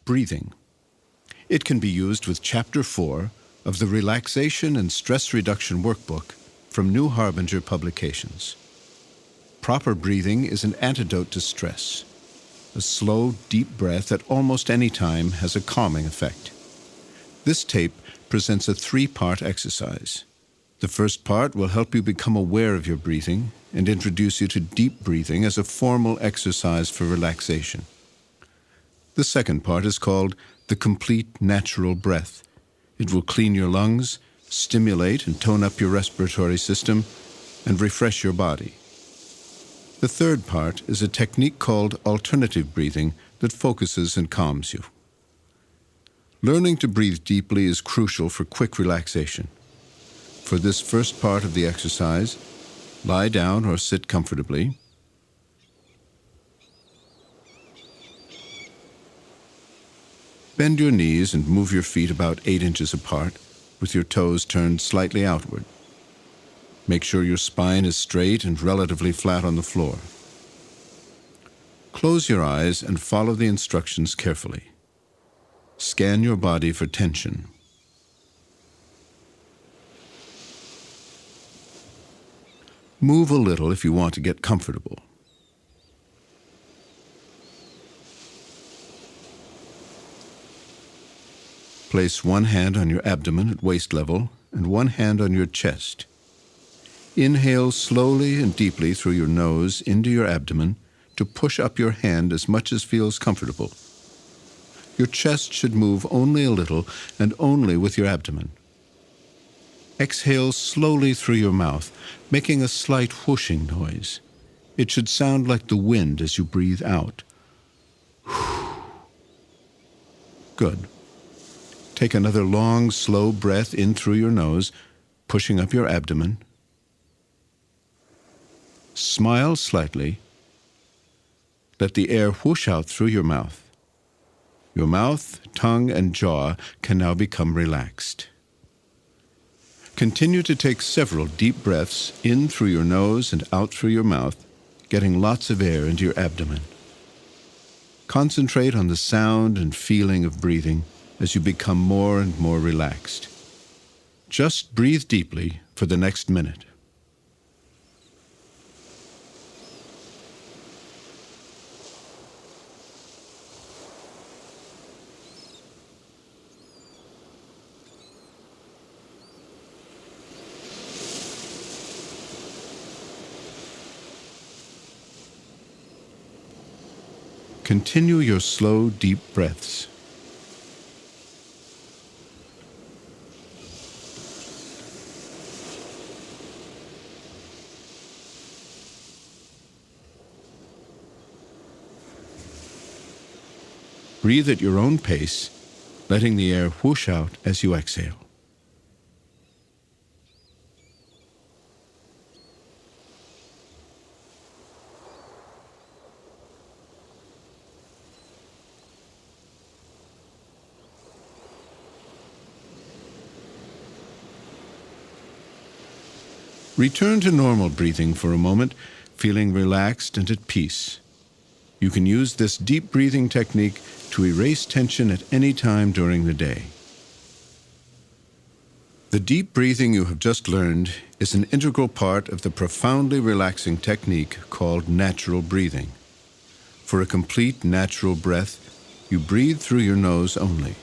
breathing. It can be used with Chapter 4 of the Relaxation and Stress Reduction Workbook from New Harbinger Publications. Proper breathing is an antidote to stress. A slow, deep breath at almost any time has a calming effect. This tape presents a 3-part exercise. The first part will help you become aware of your breathing and introduce you to deep breathing as a formal exercise for relaxation. The second part is called the Complete Natural Breath. It will clean your lungs, stimulate and tone up your respiratory system, and refresh your body. The third part is a technique called alternative breathing that focuses and calms you. Learning to breathe deeply is crucial for quick relaxation. For this first part of the exercise, lie down or sit comfortably. Bend your knees and move your feet about 8 inches apart, with your toes turned slightly outward. Make sure your spine is straight and relatively flat on the floor. Close your eyes and follow the instructions carefully. Scan your body for tension. Move a little if you want to get comfortable. Place one hand on your abdomen at waist level and one hand on your chest. Inhale slowly and deeply through your nose into your abdomen to push up your hand as much as feels comfortable. Your chest should move only a little and only with your abdomen. Exhale slowly through your mouth, making a slight whooshing noise. It should sound like the wind as you breathe out. Good. Take another long, slow breath in through your nose, pushing up your abdomen. Smile slightly. Let the air whoosh out through your mouth. Your mouth, tongue, and jaw can now become relaxed. Continue to take several deep breaths in through your nose and out through your mouth, getting lots of air into your abdomen. Concentrate on the sound and feeling of breathing as you become more and more relaxed. Just breathe deeply for the next minute. Continue your slow, deep breaths. Breathe at your own pace, letting the air whoosh out as you exhale. Return to normal breathing for a moment, feeling relaxed and at peace. You can use this deep breathing technique to erase tension at any time during the day. The deep breathing you have just learned is an integral part of the profoundly relaxing technique called natural breathing. For a complete natural breath, you breathe through your nose only.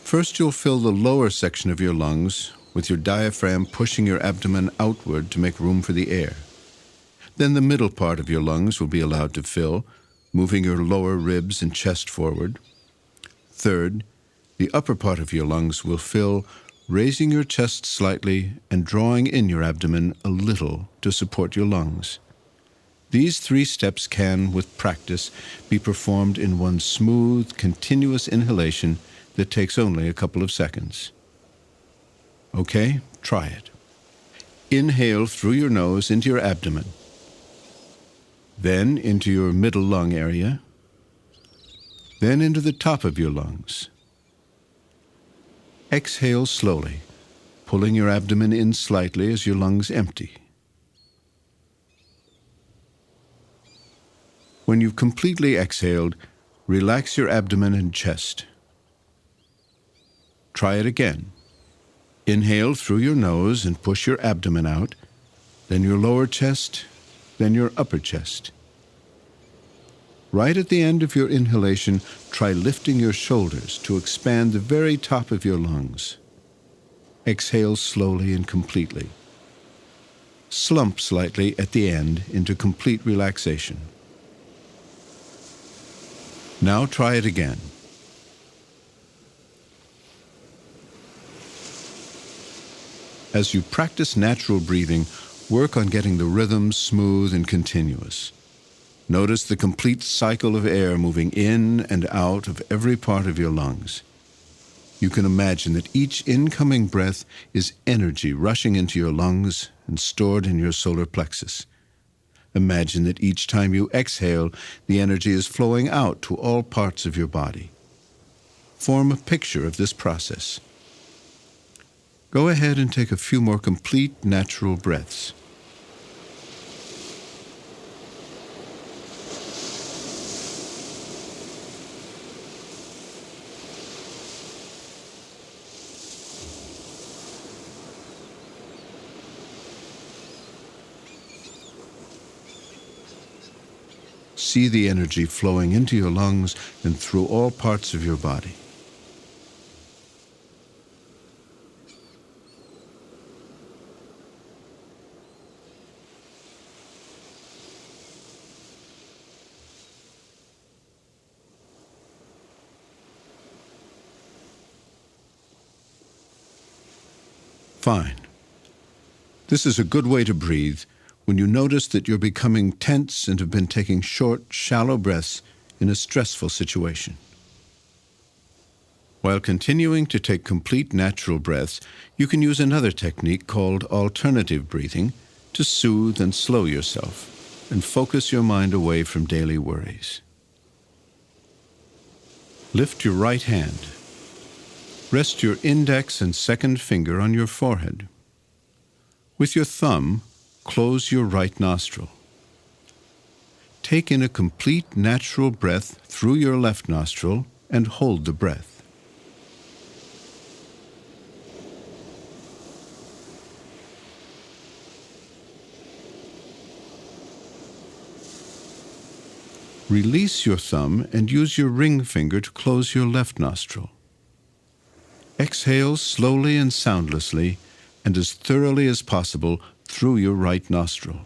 First, you'll fill the lower section of your lungs with your diaphragm pushing your abdomen outward to make room for the air. Then the middle part of your lungs will be allowed to fill, moving your lower ribs and chest forward. Third, the upper part of your lungs will fill, raising your chest slightly and drawing in your abdomen a little to support your lungs. These 3 steps can, with practice, be performed in one smooth, continuous inhalation that takes only a couple of seconds. Okay, try it. Inhale through your nose into your abdomen, then into your middle lung area, then into the top of your lungs. Exhale slowly, pulling your abdomen in slightly as your lungs empty. When you've completely exhaled, Relax your abdomen and chest. Try it again. Inhale through your nose and push your abdomen out, then your lower chest, then your upper chest. Right at the end of your inhalation, try lifting your shoulders to expand the very top of your lungs. Exhale slowly and completely. Slump slightly at the end into complete relaxation. Now try it again. As you practice natural breathing, work on getting the rhythm smooth and continuous. Notice the complete cycle of air moving in and out of every part of your lungs. You can imagine that each incoming breath is energy rushing into your lungs and stored in your solar plexus. Imagine that each time you exhale, the energy is flowing out to all parts of your body. Form a picture of this process. Go ahead and take a few more complete natural breaths. See the energy flowing into your lungs and through all parts of your body. Fine. This is a good way to breathe when you notice that you're becoming tense and have been taking short, shallow breaths in a stressful situation. While continuing to take complete natural breaths, you can use another technique called alternative breathing to soothe and slow yourself and focus your mind away from daily worries. Lift your right hand. Rest your index and second finger on your forehead. With your thumb, close your right nostril. Take in a complete natural breath through your left nostril and hold the breath. Release your thumb and use your ring finger to close your left nostril. Exhale slowly and soundlessly and as thoroughly as possible through your right nostril.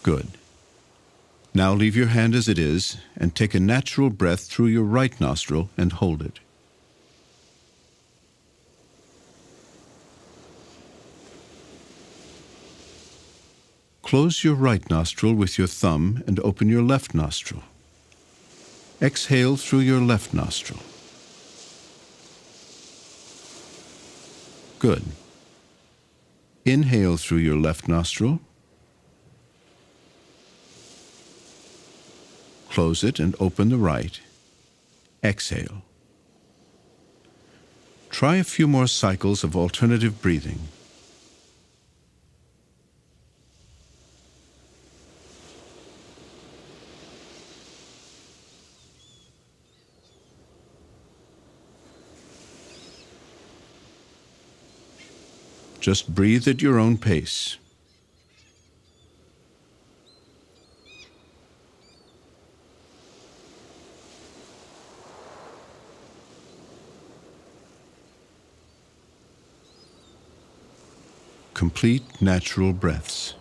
Good. Now leave your hand as it is and take a natural breath through your right nostril and hold it. Close your right nostril with your thumb and open your left nostril. Exhale through your left nostril. Good. Inhale through your left nostril. Close it and open the right. Exhale. Try a few more cycles of alternative breathing. Just breathe at your own pace. Complete natural breaths.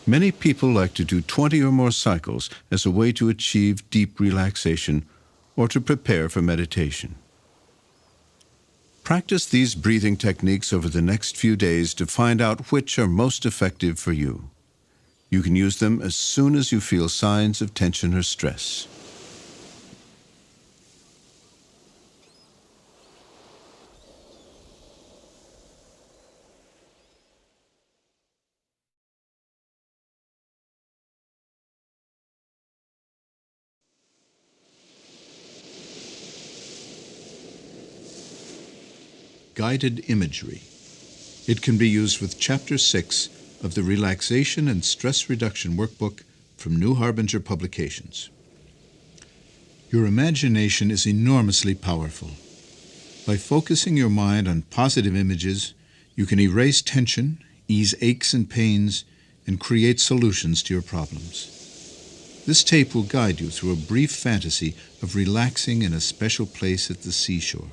Many people like to do 20 or more cycles as a way to achieve deep relaxation or to prepare for meditation. Practice these breathing techniques over the next few days to find out which are most effective for you. You can use them as soon as you feel signs of tension or stress. guided imagery. It can be used with Chapter 6 of the Relaxation and Stress Reduction Workbook from New Harbinger Publications. Your imagination is enormously powerful. By focusing your mind on positive images, you can erase tension, ease aches and pains, and create solutions to your problems. This tape will guide you through a brief fantasy of relaxing in a special place at the seashore.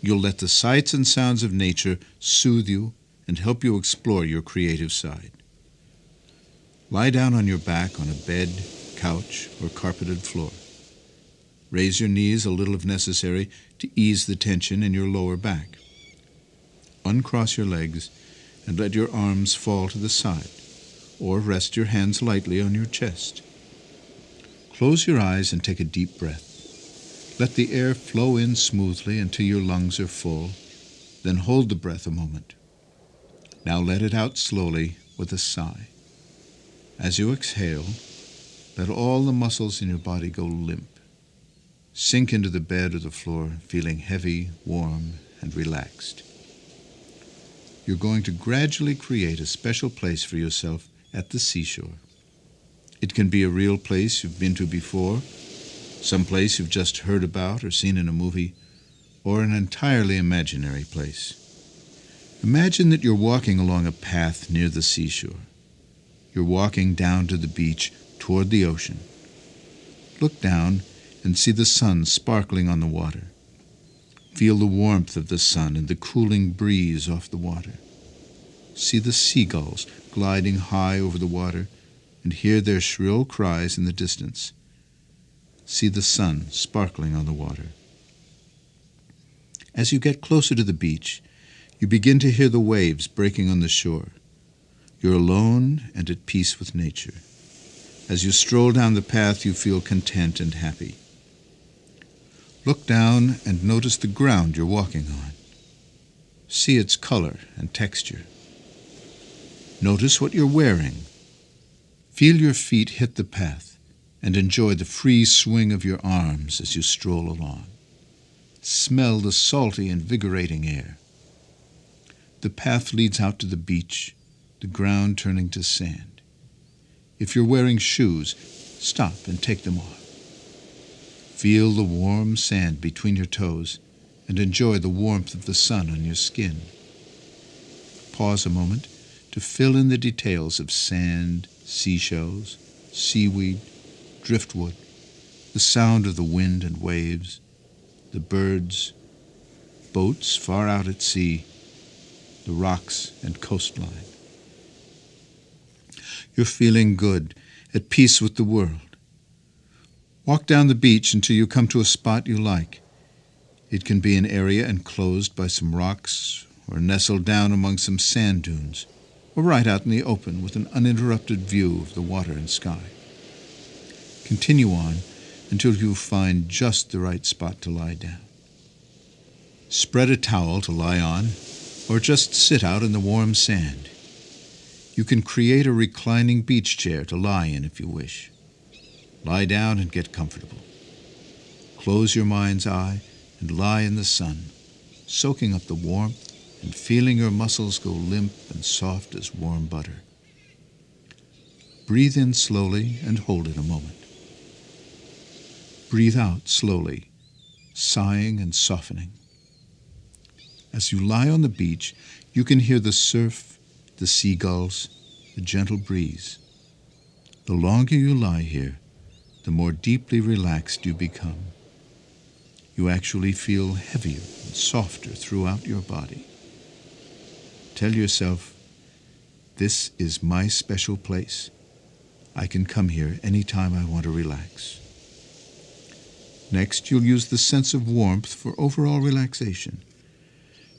You'll let the sights and sounds of nature soothe you and help you explore your creative side. Lie down on your back on a bed, couch, or carpeted floor. Raise your knees a little if necessary to ease the tension in your lower back. Uncross your legs and let your arms fall to the side, or rest your hands lightly on your chest. Close your eyes and take a deep breath. Let the air flow in smoothly until your lungs are full, then hold the breath a moment. Now let it out slowly with a sigh. As you exhale, let all the muscles in your body go limp. Sink into the bed or the floor, feeling heavy, warm, and relaxed. You're going to gradually create a special place for yourself at the seashore. It can be a real place you've been to before, some place you've just heard about or seen in a movie, or an entirely imaginary place. Imagine that you're walking along a path near the seashore. You're walking down to the beach toward the ocean. Look down and see the sun sparkling on the water. Feel the warmth of the sun and the cooling breeze off the water. See the seagulls gliding high over the water and hear their shrill cries in the distance. See the sun sparkling on the water. As you get closer to the beach, you begin to hear the waves breaking on the shore. You're alone and at peace with nature. As you stroll down the path, you feel content and happy. Look down and notice the ground you're walking on. See its color and texture. Notice what you're wearing. Feel your feet hit the path and enjoy the free swing of your arms as you stroll along. Smell the salty, invigorating air. The path leads out to the beach, the ground turning to sand. If you're wearing shoes, stop and take them off. Feel the warm sand between your toes and enjoy the warmth of the sun on your skin. Pause a moment to fill in the details of sand, seashells, seaweed, driftwood, the sound of the wind and waves, the birds, boats far out at sea, the rocks and coastline. You're feeling good, at peace with the world. Walk down the beach until you come to a spot you like. It can be an area enclosed by some rocks, or nestled down among some sand dunes, or right out in the open with an uninterrupted view of the water and sky. Continue on until you find just the right spot to lie down. Spread a towel to lie on, or just sit out in the warm sand. You can create a reclining beach chair to lie in if you wish. Lie down and get comfortable. Close your mind's eye and lie in the sun, soaking up the warmth and feeling your muscles go limp and soft as warm butter. Breathe in slowly and hold it a moment. Breathe out slowly, sighing and softening. As you lie on the beach, you can hear the surf, the seagulls, the gentle breeze. The longer you lie here, the more deeply relaxed you become. You actually feel heavier and softer throughout your body. Tell yourself, this is my special place. I can come here anytime I want to relax. Next, you'll use the sense of warmth for overall relaxation.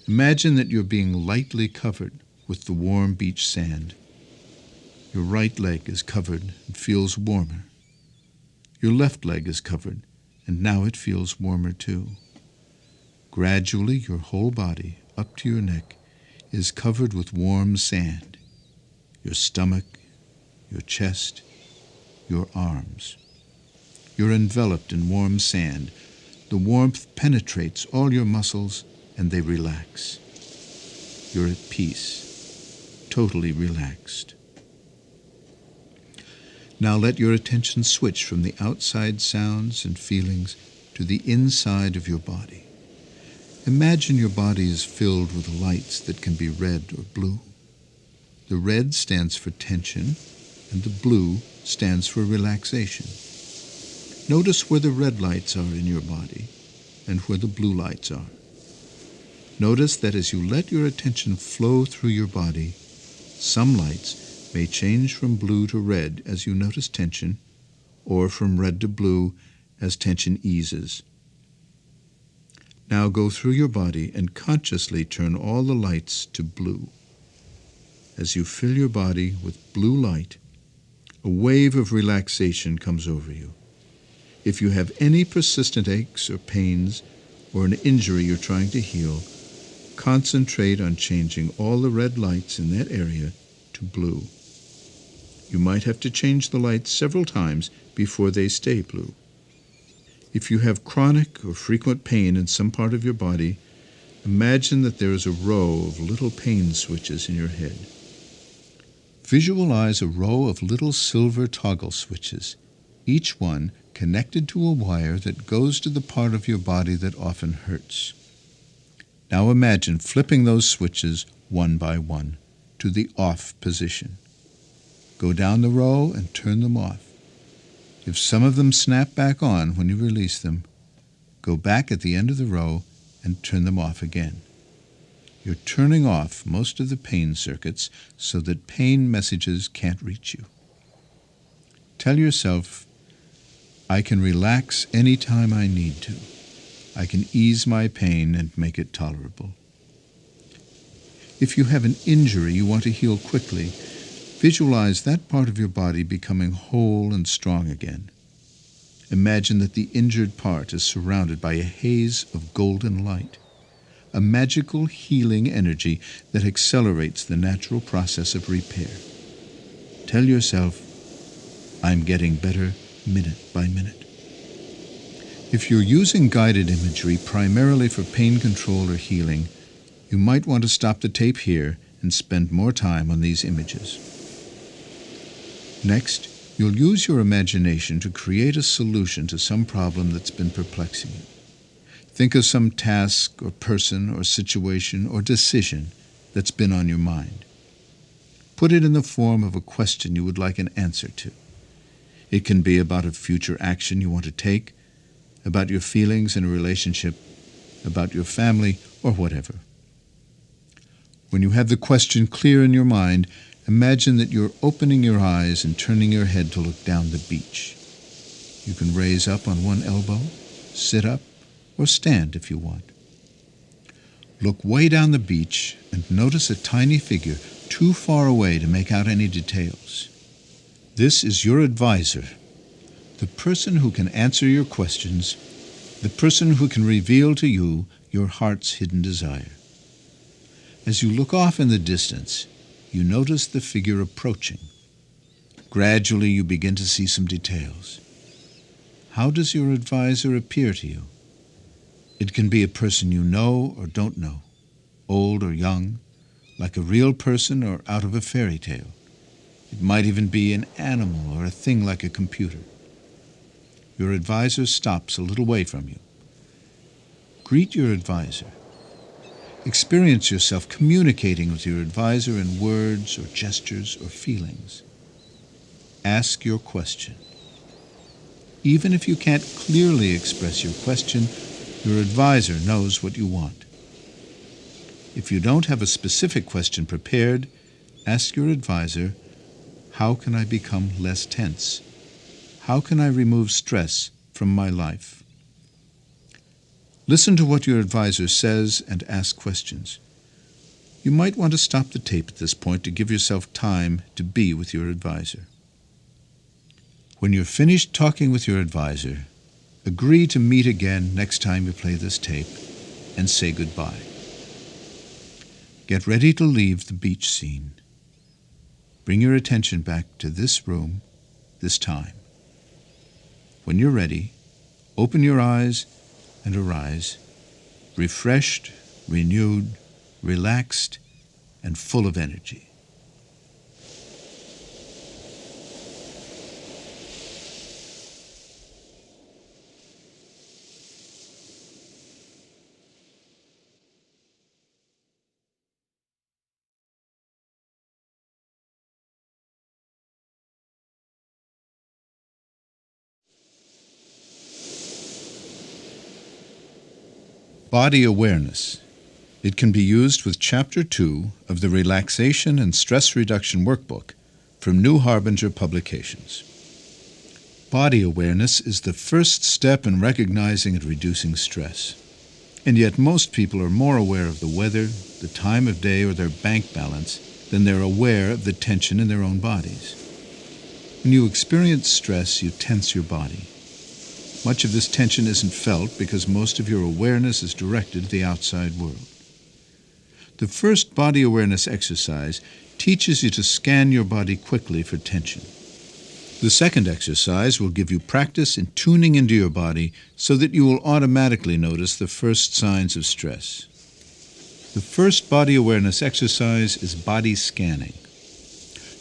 Imagine that you're being lightly covered with the warm beach sand. Your right leg is covered and feels warmer. Your left leg is covered, and now it feels warmer too. Gradually, your whole body, up to your neck, is covered with warm sand. Your stomach, your chest, your arms. You're enveloped in warm sand. The warmth penetrates all your muscles and they relax. You're at peace, totally relaxed. Now let your attention switch from the outside sounds and feelings to the inside of your body. Imagine your body is filled with lights that can be red or blue. The red stands for tension, and the blue stands for relaxation. Notice where the red lights are in your body and where the blue lights are. Notice that as you let your attention flow through your body, some lights may change from blue to red as you notice tension, or from red to blue as tension eases. Now go through your body and consciously turn all the lights to blue. As you fill your body with blue light, a wave of relaxation comes over you. If you have any persistent aches or pains or an injury you're trying to heal, concentrate on changing all the red lights in that area to blue. You might have to change the lights several times before they stay blue. If you have chronic or frequent pain in some part of your body, imagine that there is a row of little pain switches in your head. Visualize a row of little silver toggle switches, each one connected to a wire that goes to the part of your body that often hurts. Now imagine flipping those switches one by one to the off position. Go down the row and turn them off. If some of them snap back on when you release them, go back at the end of the row and turn them off again. You're turning off most of the pain circuits so that pain messages can't reach you. Tell yourself, I can relax any time I need to. I can ease my pain and make it tolerable. If you have an injury you want to heal quickly, visualize that part of your body becoming whole and strong again. Imagine that the injured part is surrounded by a haze of golden light, a magical healing energy that accelerates the natural process of repair. Tell yourself, I'm getting better minute by minute. If you're using guided imagery primarily for pain control or healing, you might want to stop the tape here and spend more time on these images. Next, you'll use your imagination to create a solution to some problem that's been perplexing you. Think of some task or person or situation or decision that's been on your mind. Put it in the form of a question you would like an answer to. It can be about a future action you want to take, about your feelings in a relationship, about your family, or whatever. When you have the question clear in your mind, imagine that you're opening your eyes and turning your head to look down the beach. You can raise up on one elbow, sit up, or stand if you want. Look way down the beach and notice a tiny figure too far away to make out any details. This is your advisor, the person who can answer your questions, the person who can reveal to you your heart's hidden desire. As you look off in the distance, you notice the figure approaching. Gradually, you begin to see some details. How does your advisor appear to you? It can be a person you know or don't know, old or young, like a real person or out of a fairy tale. It might even be an animal or a thing like a computer. Your advisor stops a little way from you. Greet your advisor. Experience yourself communicating with your advisor in words or gestures or feelings. Ask your question. Even if you can't clearly express your question, your advisor knows what you want. If you don't have a specific question prepared, ask your advisor, how can I become less tense? How can I remove stress from my life? Listen to what your advisor says and ask questions. You might want to stop the tape at this point to give yourself time to be with your advisor. When you're finished talking with your advisor, agree to meet again next time you play this tape and say goodbye. Get ready to leave the beach scene. Bring your attention back to this room, this time. When you're ready, open your eyes and arise, refreshed, renewed, relaxed, and full of energy. Body awareness. It can be used with Chapter 2 of the Relaxation and Stress Reduction Workbook from New Harbinger Publications. Body awareness is the first step in recognizing and reducing stress. And yet most people are more aware of the weather, the time of day, or their bank balance than they're aware of the tension in their own bodies. When you experience stress, you tense your body. Much of this tension isn't felt because most of your awareness is directed to the outside world. The first body awareness exercise teaches you to scan your body quickly for tension. The second exercise will give you practice in tuning into your body so that you will automatically notice the first signs of stress. The first body awareness exercise is body scanning.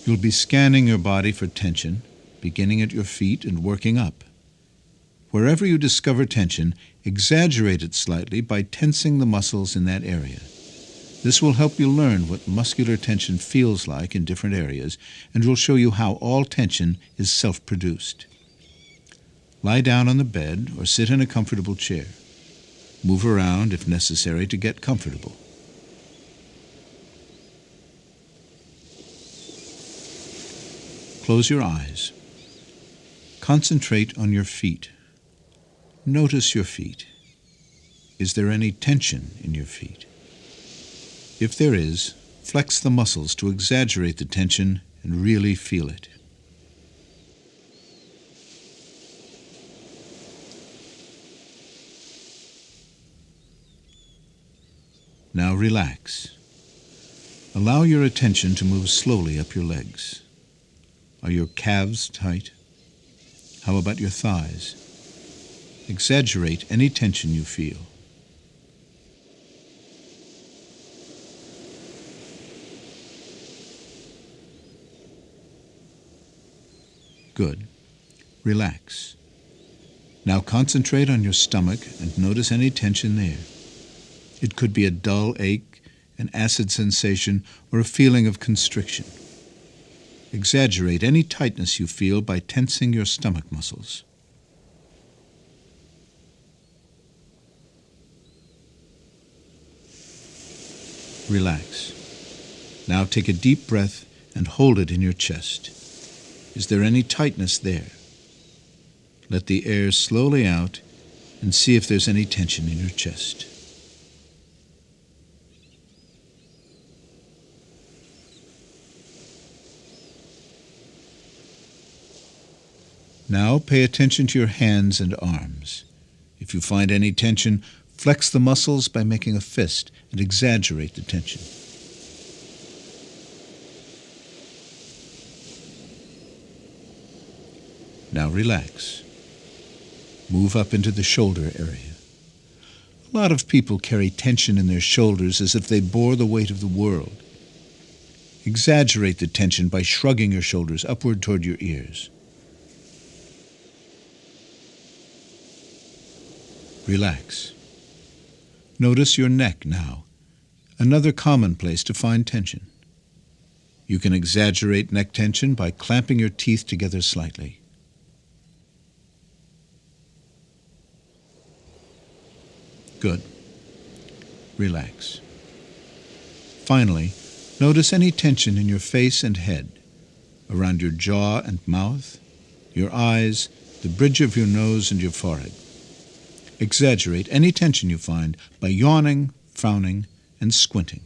You'll be scanning your body for tension, beginning at your feet and working up. Wherever you discover tension, exaggerate it slightly by tensing the muscles in that area. This will help you learn what muscular tension feels like in different areas and will show you how all tension is self-produced. Lie down on the bed or sit in a comfortable chair. Move around if necessary to get comfortable. Close your eyes. Concentrate on your feet. Notice your feet. Is there any tension in your feet? If there is, flex the muscles to exaggerate the tension and really feel it. Now relax. Allow your attention to move slowly up your legs. Are your calves tight? How about your thighs? Exaggerate any tension you feel. Good. Relax. Now concentrate on your stomach and notice any tension there. It could be a dull ache, an acid sensation, or a feeling of constriction. Exaggerate any tightness you feel by tensing your stomach muscles. Relax. Now take a deep breath and hold it in your chest. Is there any tightness there? Let the air slowly out and see if there's any tension in your chest. Now pay attention to your hands and arms. If you find any tension, flex the muscles by making a fist and exaggerate the tension. Now relax. Move up into the shoulder area. A lot of people carry tension in their shoulders as if they bore the weight of the world. Exaggerate the tension by shrugging your shoulders upward toward your ears. Relax. Notice your neck now, another common place to find tension. You can exaggerate neck tension by clamping your teeth together slightly. Good. Relax. Finally, notice any tension in your face and head, around your jaw and mouth, your eyes, the bridge of your nose, and your forehead. Exaggerate any tension you find by yawning, frowning, and squinting.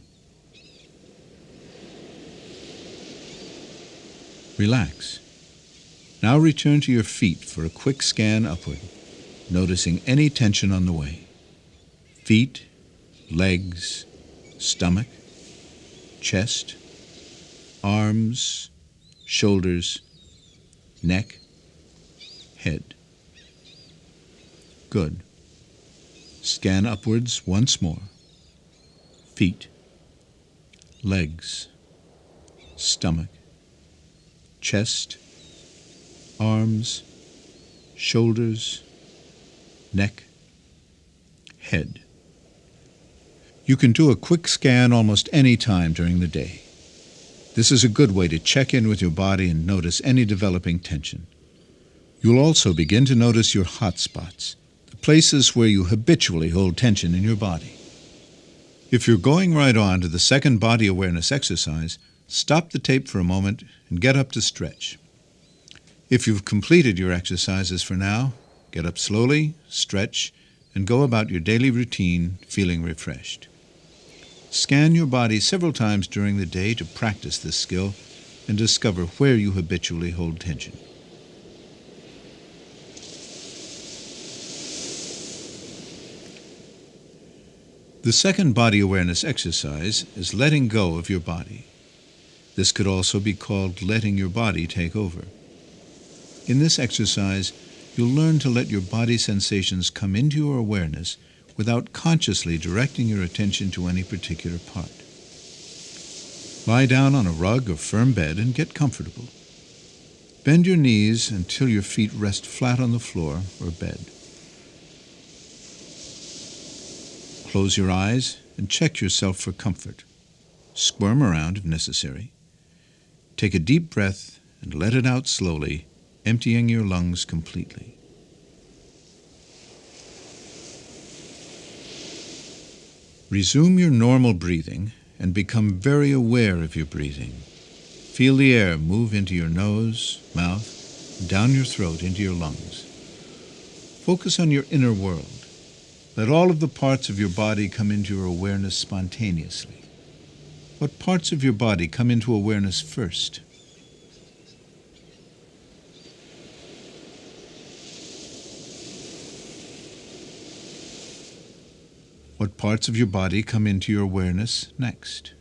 Relax. Now return to your feet for a quick scan upward, noticing any tension on the way. Feet, legs, stomach, chest, arms, shoulders, neck, head. Good. Scan upwards once more. feet, legs, stomach, chest, arms, shoulders, neck, head. You can do a quick scan almost any time during the day. This is a good way to check in with your body and notice any developing tension. You'll also begin to notice your hot spots, the places where you habitually hold tension in your body. If you're going right on to the second body awareness exercise, stop the tape for a moment and get up to stretch. If you've completed your exercises for now, get up slowly, stretch, and go about your daily routine feeling refreshed. Scan your body several times during the day to practice this skill and discover where you habitually hold tension. The second body awareness exercise is letting go of your body. This could also be called letting your body take over. In this exercise, you'll learn to let your body sensations come into your awareness without consciously directing your attention to any particular part. Lie down on a rug or firm bed and get comfortable. Bend your knees until your feet rest flat on the floor or bed. Close your eyes and check yourself for comfort. Squirm around if necessary. Take a deep breath and let it out slowly, emptying your lungs completely. Resume your normal breathing and become very aware of your breathing. Feel the air move into your nose, mouth, and down your throat into your lungs. Focus on your inner world. Let all of the parts of your body come into your awareness spontaneously. What parts of your body come into awareness first? What parts of your body come into your awareness next?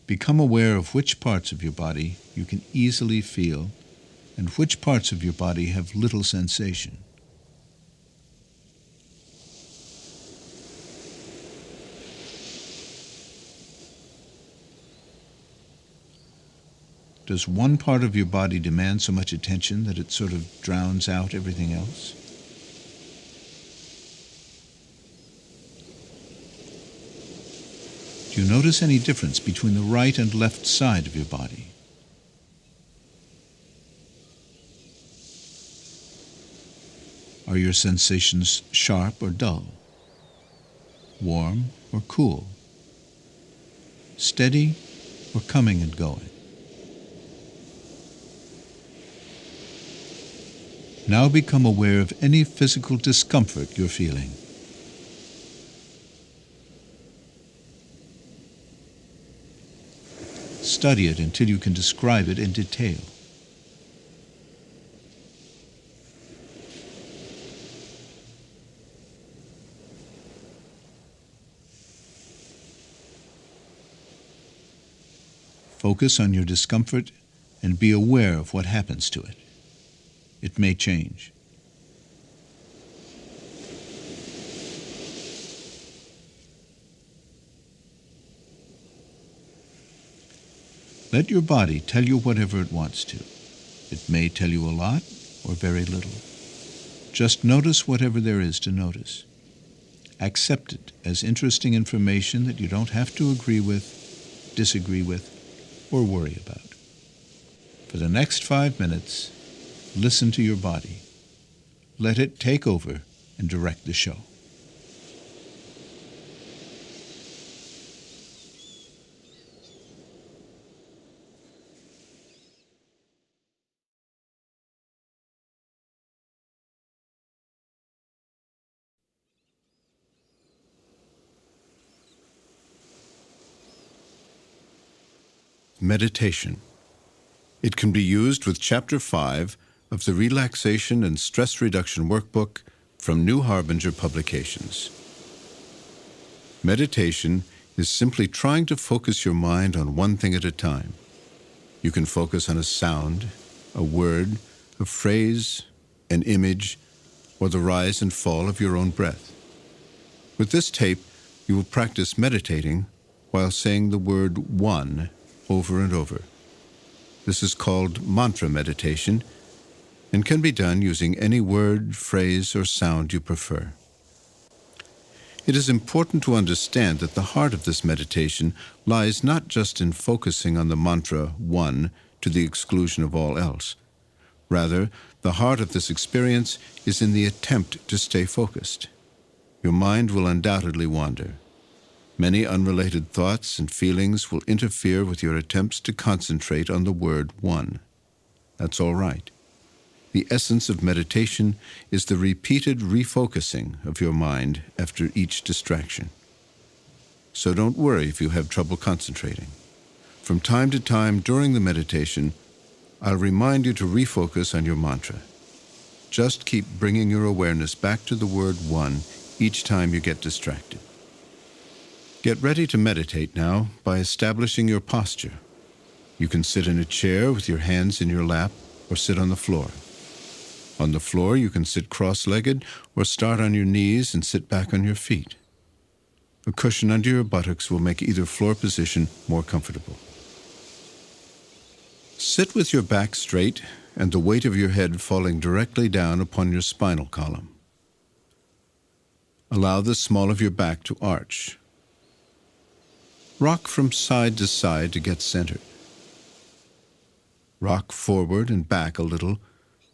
Become aware of which parts of your body you can easily feel and which parts of your body have little sensation. Does one part of your body demand so much attention that it sort of drowns out everything else? Do you notice any difference between the right and left side of your body? Are your sensations sharp or dull? Warm or cool? Steady or coming and going? Now become aware of any physical discomfort you're feeling. Study it until you can describe it in detail. Focus on your discomfort and be aware of what happens to it. It may change. Let your body tell you whatever it wants to. It may tell you a lot or very little. Just notice whatever there is to notice. Accept it as interesting information that you don't have to agree with, disagree with, or worry about. For the next 5 minutes, listen to your body. Let it take over and direct the show. Meditation. It can be used with Chapter 5 of the Relaxation and Stress Reduction Workbook from New Harbinger Publications. Meditation is simply trying to focus your mind on one thing at a time. You can focus on a sound, a word, a phrase, an image, or the rise and fall of your own breath. With this tape, you will practice meditating while saying the word one over and over. This is called mantra meditation and can be done using any word, phrase, or sound you prefer. It is important to understand that the heart of this meditation lies not just in focusing on the mantra one to the exclusion of all else. Rather, the heart of this experience is in the attempt to stay focused. Your mind will undoubtedly wander. Many unrelated thoughts and feelings will interfere with your attempts to concentrate on the word one. That's all right. The essence of meditation is the repeated refocusing of your mind after each distraction. So don't worry if you have trouble concentrating. From time to time during the meditation, I'll remind you to refocus on your mantra. Just keep bringing your awareness back to the word one each time you get distracted. Get ready to meditate now by establishing your posture. You can sit in a chair with your hands in your lap or sit on the floor. On the floor, you can sit cross-legged or start on your knees and sit back on your feet. A cushion under your buttocks will make either floor position more comfortable. Sit with your back straight and the weight of your head falling directly down upon your spinal column. Allow the small of your back to arch. Rock from side to side to get centered. Rock forward and back a little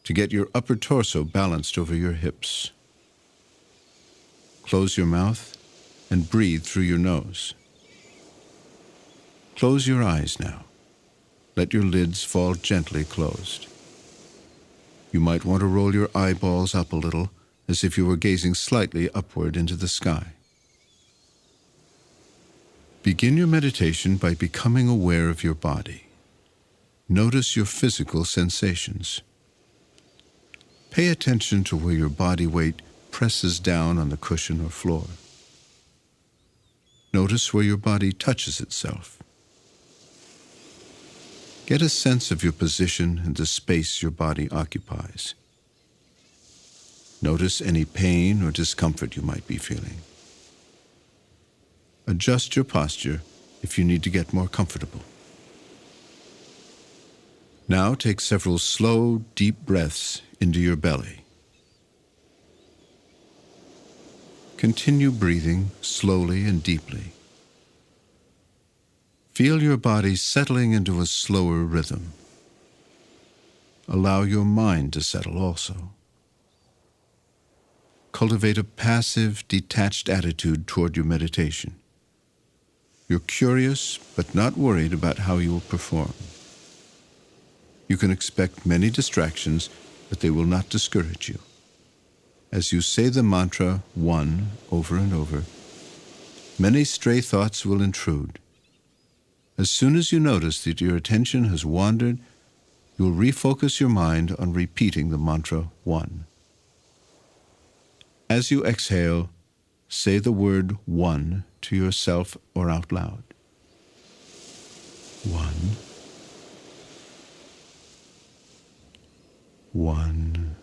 to get your upper torso balanced over your hips. Close your mouth and breathe through your nose. Close your eyes now. Let your lids fall gently closed. You might want to roll your eyeballs up a little, as if you were gazing slightly upward into the sky. Begin your meditation by becoming aware of your body. Notice your physical sensations. Pay attention to where your body weight presses down on the cushion or floor. Notice where your body touches itself. Get a sense of your position and the space your body occupies. Notice any pain or discomfort you might be feeling. Adjust your posture if you need to get more comfortable. Now take several slow, deep breaths into your belly. Continue breathing slowly and deeply. Feel your body settling into a slower rhythm. Allow your mind to settle also. Cultivate a passive, detached attitude toward your meditation. You're curious, but not worried about how you will perform. You can expect many distractions, but they will not discourage you. As you say the mantra one over and over, many stray thoughts will intrude. As soon as you notice that your attention has wandered, you'll refocus your mind on repeating the mantra one. As you exhale, say the word one to yourself or out loud. One. One.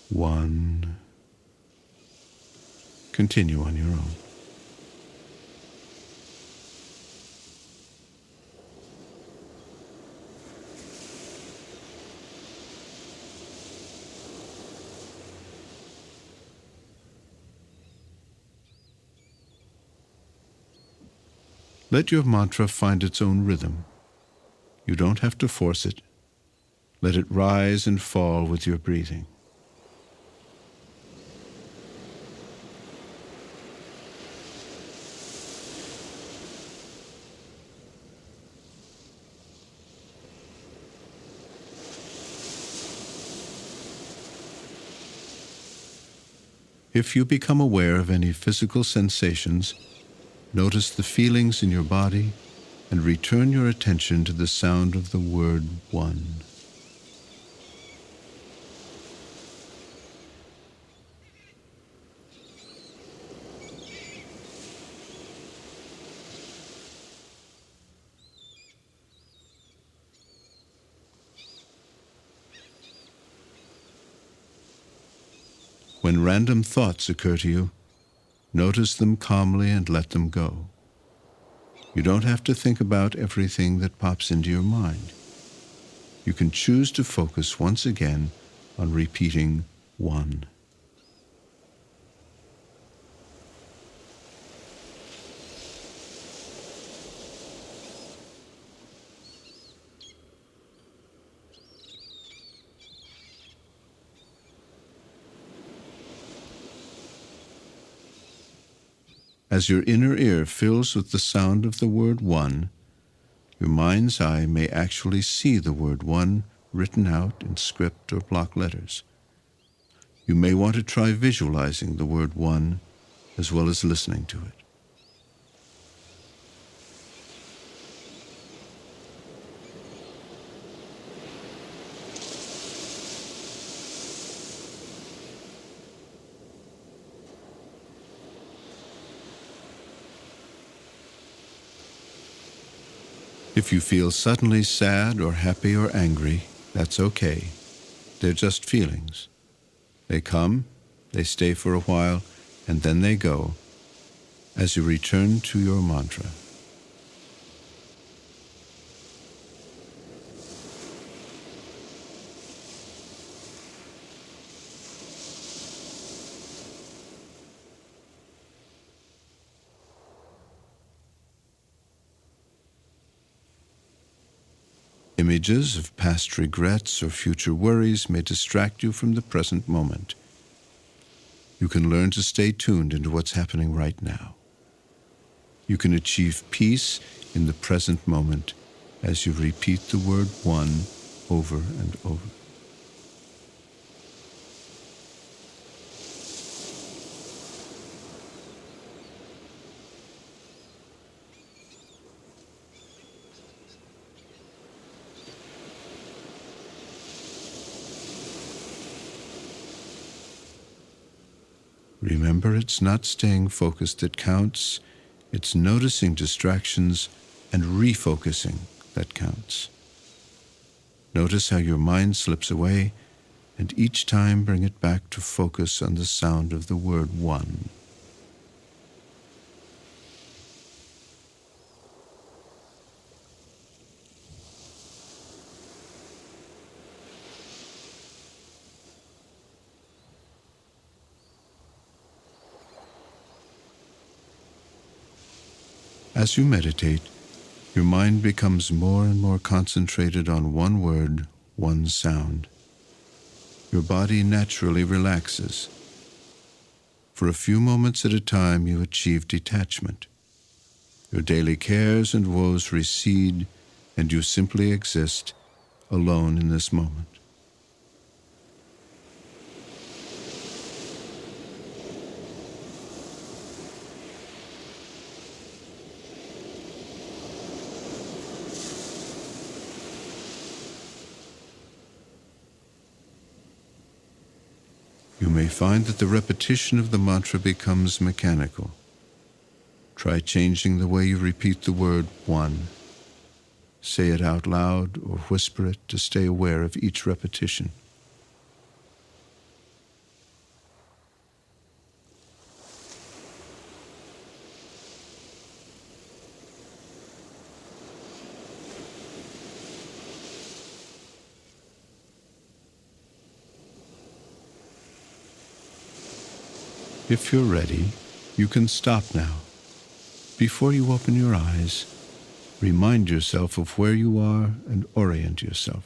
One. Continue on your own. Let your mantra find its own rhythm. You don't have to force it. Let it rise and fall with your breathing. If you become aware of any physical sensations, notice the feelings in your body and return your attention to the sound of the word one. When random thoughts occur to you, notice them calmly and let them go. You don't have to think about everything that pops into your mind. You can choose to focus once again on repeating one. As your inner ear fills with the sound of the word one, your mind's eye may actually see the word one written out in script or block letters. You may want to try visualizing the word one as well as listening to it. If you feel suddenly sad or happy or angry, that's okay. They're just feelings. They come, they stay for a while, and then they go as you return to your mantra. Images of past regrets or future worries may distract you from the present moment. You can learn to stay tuned into what's happening right now. You can achieve peace in the present moment as you repeat the word one over and over. Remember, it's not staying focused that counts. It's noticing distractions and refocusing that counts. Notice how your mind slips away, and each time bring it back to focus on the sound of the word one. As you meditate, your mind becomes more and more concentrated on one word, one sound. Your body naturally relaxes. For a few moments at a time, you achieve detachment. Your daily cares and woes recede, and you simply exist alone in this moment. You may find that the repetition of the mantra becomes mechanical. Try changing the way you repeat the word one. Say it out loud or whisper it to stay aware of each repetition. If you're ready, you can stop now. Before you open your eyes, remind yourself of where you are and orient yourself.